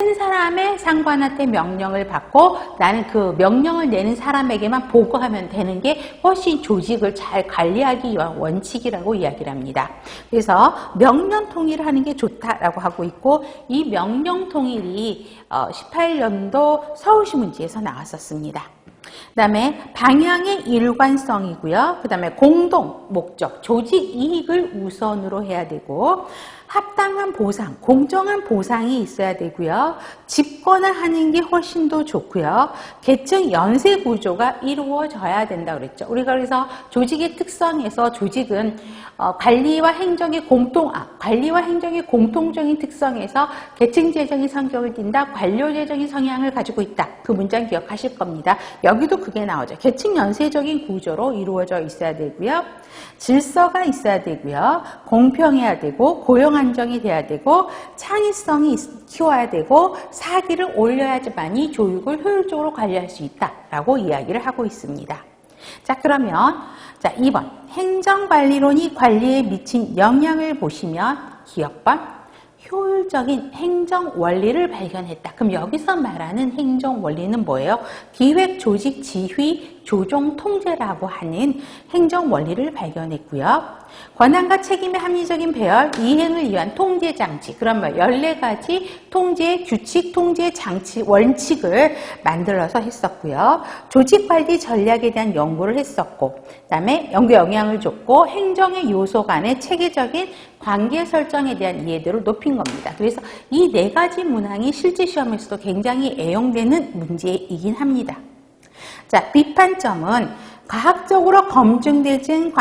사람의 상관한테 명령을 받고 나는 그 명령을 내는 사람에게만 보고하면 되는 게 훨씬 조직을 잘 관리하기 위한 원칙이라고 이야기를 합니다. 그래서 명령 통일을 하는 게 좋다라고 하고 있고, 이 명령 통일이 18년도 서울시 문제에서 나왔었습니다. 그 다음에 방향의 일관성이고요. 그 다음에 공동 목적, 조직 이익을 우선으로 해야 되고, 합당한 보상, 공정한 보상이 있어야 되고요. 집권화하는 게 훨씬 더 좋고요. 계층 연쇄 구조가 이루어져야 된다 그랬죠. 우리가 그래서 조직의 특성에서 조직은 관리와 행정의 공통적인 특성에서 계층 재정의 성격을 띈다, 관료 재정의 성향을 가지고 있다. 그 문장 기억하실 겁니다. 여기도 그게 나오죠. 계층 연쇄적인 구조로 이루어져 있어야 되고요. 질서가 있어야 되고요. 공평해야 되고, 고용 안정이 돼야 되고, 창의성이 키워야 되고, 사기를 올려야지만이 조직을 효율적으로 관리할 수 있다라고 이야기를 하고 있습니다. 자, 그러면 2번 행정관리론이 관리에 미친 영향을 보시면 기업번 효율적인 행정 원리를 발견했다. 그럼 여기서 말하는 행정 원리는 뭐예요? 기획, 조직, 지휘, 조정, 통제라고 하는 행정 원리를 발견했고요. 권한과 책임의 합리적인 배열, 이행을 위한 통제 장치, 그런 14가지 통제 규칙, 통제 장치, 원칙을 만들어서 했었고요. 조직 관리 전략에 대한 연구를 했었고, 그 다음에 연구에 영향을 줬고, 행정의 요소 간의 체계적인 관계 설정에 대한 이해도를 높인 겁니다. 그래서 이 4가지 문항이 실제 시험에서도 굉장히 애용되는 문제이긴 합니다. 자, 비판점은 과학적으로 검증되지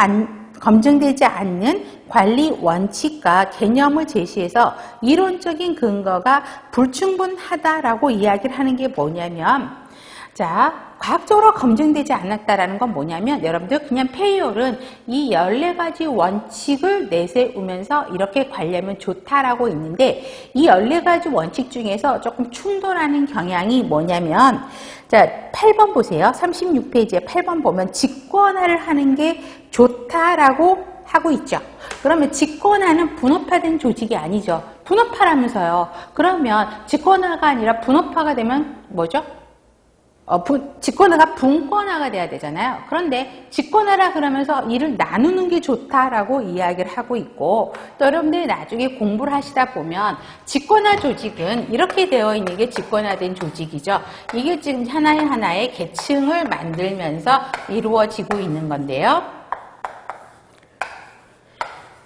않는 관리 원칙과 개념을 제시해서 이론적인 근거가 불충분하다라고 이야기를 하는 게 뭐냐면, 자, 과학적으로 검증되지 않았다라는 건 뭐냐면, 여러분들 그냥 페이올은 이 14가지 원칙을 내세우면서 이렇게 관리하면 좋다라고 있는데, 이 14가지 원칙 중에서 조금 충돌하는 경향이 뭐냐면, 자, 8번 보세요. 36페이지에 8번 보면 직권화를 하는 게 좋다라고 하고 있죠. 그러면 직권화는 분업화된 조직이 아니죠. 분업화라면서요. 그러면 직권화가 아니라 분업화가 되면 뭐죠? 직권화가 분권화가 돼야 되잖아요. 그런데 직권화라 그러면서 일을 나누는 게 좋다라고 이야기를 하고 있고, 또 여러분들이 나중에 공부를 하시다 보면 직권화 조직은 이렇게 되어 있는 게 직권화된 조직이죠. 이게 지금 하나의 계층을 만들면서 이루어지고 있는 건데요.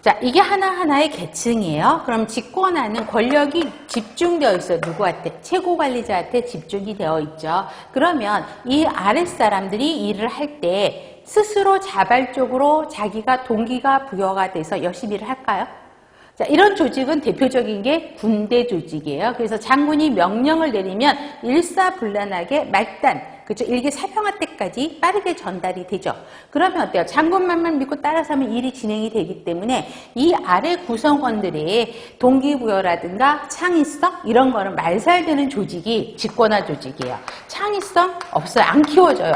자, 이게 하나하나의 계층이에요. 그럼 직권화는 권력이 집중되어 있어요. 누구한테? 최고관리자한테 집중이 되어 있죠. 그러면 이 아랫사람들이 일을 할 때 스스로 자발적으로 자기가 동기가 부여가 돼서 열심히 일을 할까요? 자, 이런 조직은 대표적인 게 군대 조직이에요. 그래서 장군이 명령을 내리면 일사불란하게 말단, 그렇죠? 일개 사병하 때까지 빠르게 전달이 되죠. 그러면 어때요? 장군만만 믿고 따라서 하면 일이 진행이 되기 때문에 이 아래 구성원들의 동기부여라든가 창의성 이런 거는 말살되는 조직이 직권화 조직이에요. 창의성 없어요. 안 키워져요.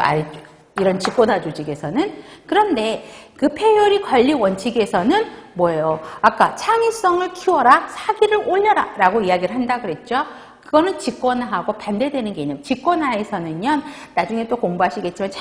이런 직권화 조직에서는. 그런데 그 페이오리 관리 원칙에서는 뭐예요? 아까 창의성을 키워라, 사기를 올려라 라고 이야기를 한다 그랬죠. 그거는 직권화하고 반대되는 개념. 직권화에서는요, 나중에 또 공부하시겠지만